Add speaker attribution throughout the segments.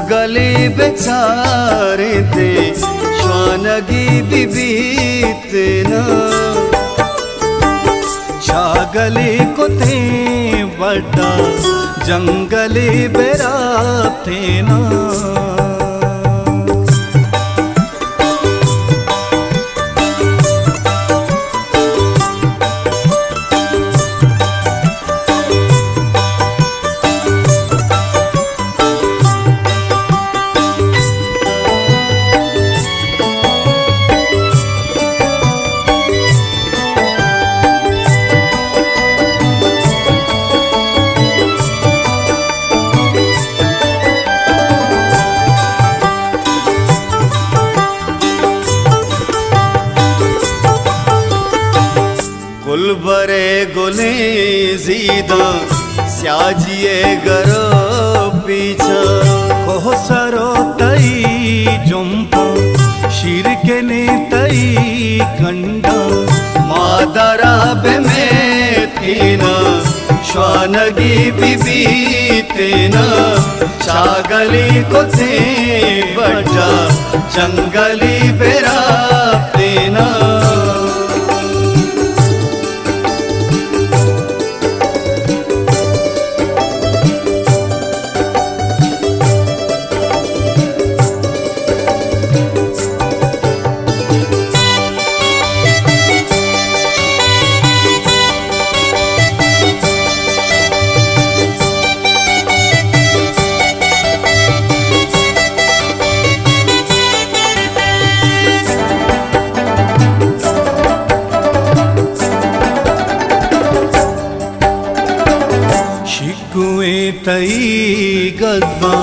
Speaker 1: चागली बेचारे ते श्वानगी बिबीतना चागली को ते बड़ा जंगली बेरातेना गुलबरे गुले जीदा स्याजिए गरो पीछा कोह सरो तई जुम्पा शीर के ने तई कंडा मादरा बे में थीना श्वानगी बिबी तेना चागली को थे बड़ा जंगली बेरा तेना तई गज़ा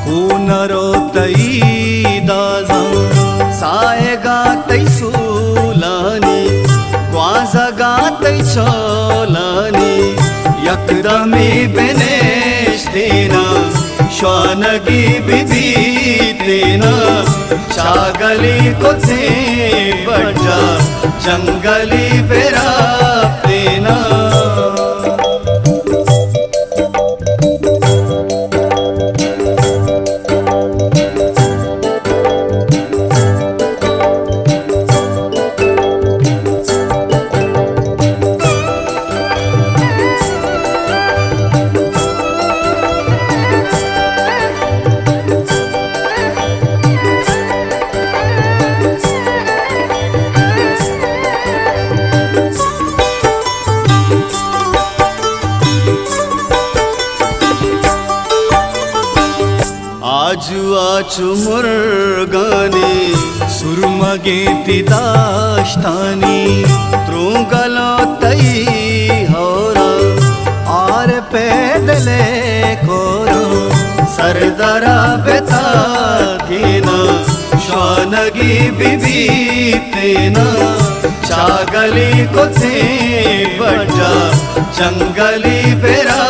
Speaker 1: कूनरो तई दाज़ा साएगा तई सूलानी ग्वाज़गा तई चोलानी यकदमी बेनेश देना श्वानगी बिबी देना चागली को थे बड़ा जंगली बेरा देना आजू मुर्गानी सुरमगे तिदाश्तानी त्रुगलो तई होरा आर पैदले कोरा सरदरा बेता देना श्वानगी बिबी तेना चागली को थे बड़ा जंगली बेरा